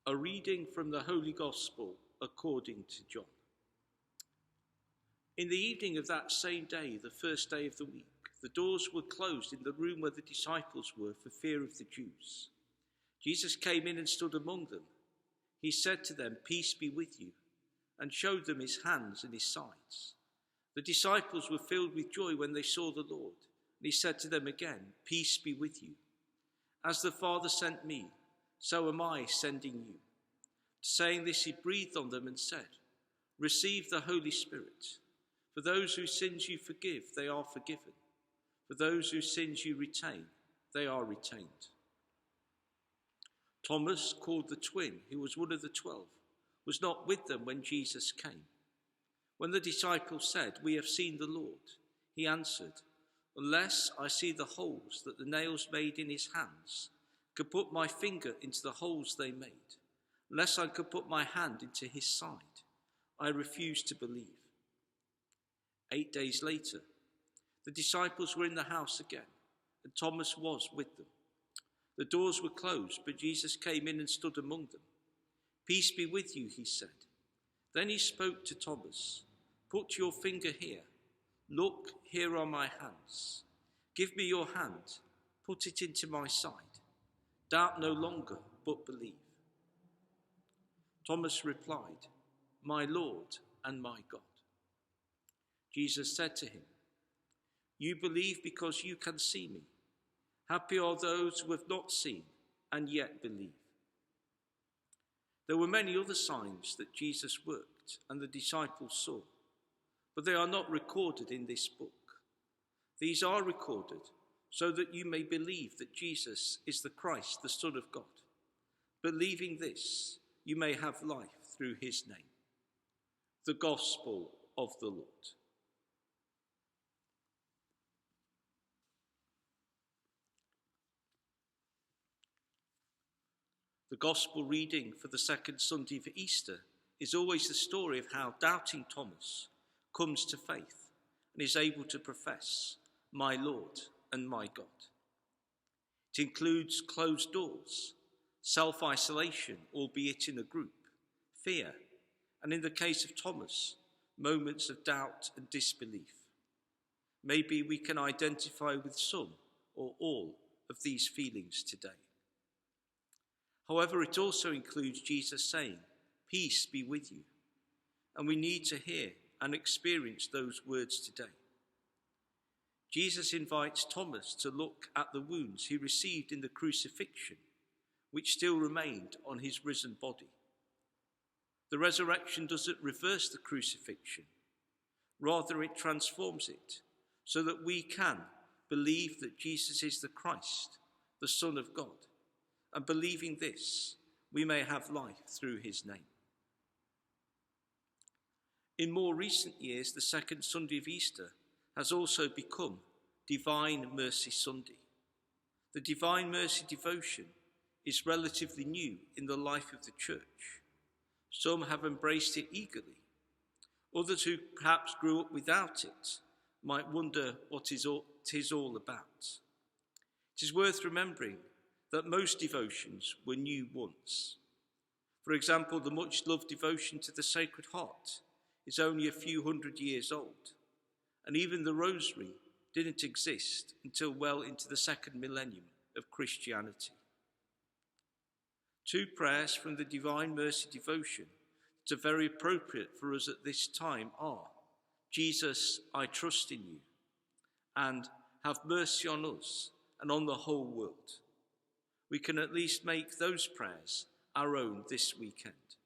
A reading from the Holy Gospel according to John. In the evening of that same day, the first day of the week, the doors were closed in the room where the disciples were for fear of the Jews. Jesus came in and stood among them. He said to them, "Peace be with you," and showed them his hands and his sides. The disciples were filled with joy when they saw the Lord. And he said to them again, "Peace be with you. As the Father sent me, so am I sending you." Saying this, he breathed on them and said, "Receive the Holy Spirit. For those whose sins you forgive, they are forgiven. For those whose sins you retain, they are retained." Thomas, called the twin, who was one of the 12, was not with them when Jesus came. When the disciples said, "We have seen the Lord," he answered, "Unless I see the holes that the nails made in his hands, could put my finger into the holes they made, unless I could put my hand into his side, I refuse to believe." 8 days later, the disciples were in the house again, and Thomas was with them. The doors were closed, but Jesus came in and stood among them. "Peace be with you," he said. Then he spoke to Thomas, "Put your finger here. Look, here are my hands. Give me your hand. Put it into my side. Doubt no longer, but believe." Thomas replied, "My Lord and my God." Jesus said to him, "You believe because you can see me. Happy are those who have not seen and yet believe." There were many other signs that Jesus worked and the disciples saw, but they are not recorded in this book. These are recorded so that you may believe that Jesus is the Christ, the Son of God. Believing this, you may have life through his name. The Gospel of the Lord. The Gospel reading for the second Sunday of Easter is always the story of how doubting Thomas comes to faith and is able to profess, "My Lord and my God." It includes closed doors, self-isolation, albeit in a group, fear, and in the case of Thomas, moments of doubt and disbelief. Maybe we can identify with some or all of these feelings today. However, it also includes Jesus saying, "Peace be with you," and we need to hear and experience those words today. Jesus invites Thomas to look at the wounds he received in the crucifixion, which still remained on his risen body. The resurrection doesn't reverse the crucifixion. Rather, it transforms it so that we can believe that Jesus is the Christ, the Son of God. And believing this, we may have life through his name. In more recent years, the second Sunday of Easter has also become Divine Mercy Sunday. The Divine Mercy devotion is relatively new in the life of the Church. Some have embraced it eagerly. Others who perhaps grew up without it might wonder what it is all about. It is worth remembering that most devotions were new once. For example, the much-loved devotion to the Sacred Heart is only a few hundred years old, and even the Rosary didn't exist until well into the second millennium of Christianity. Two prayers from the Divine Mercy devotion that are very appropriate for us at this time are, "Jesus, I trust in you," and "Have mercy on us and on the whole world." We can at least make those prayers our own this weekend.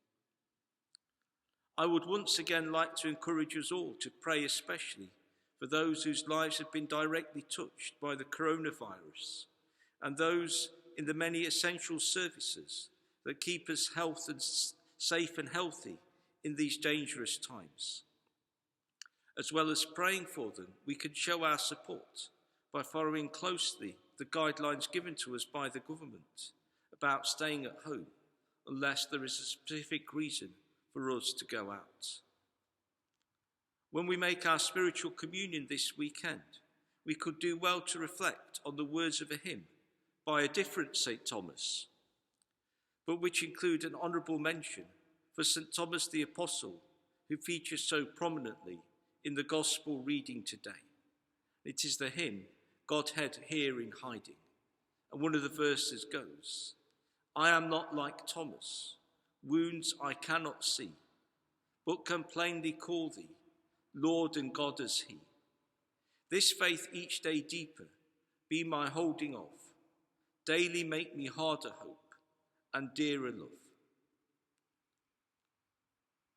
I would once again like to encourage us all to pray especially for those whose lives have been directly touched by the coronavirus and those in the many essential services that keep us safe and healthy in these dangerous times. As well as praying for them, we can show our support by following closely the guidelines given to us by the government about staying at home unless there is a specific reason for us to go out. When we make our spiritual communion this weekend, we could do well to reflect on the words of a hymn by a different St. Thomas. but which include an honourable mention for St. Thomas the Apostle, who features so prominently in the Gospel reading today. It is the hymn, Godhead here in hiding. And one of the verses goes, I am not like Thomas, wounds I cannot see, but can plainly call thee, Lord and God as he. This faith each day deeper, be my holding of, daily make me harder hope and dearer love.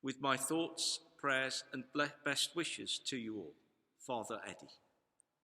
With my thoughts, prayers and best wishes to you all, Father Eddie.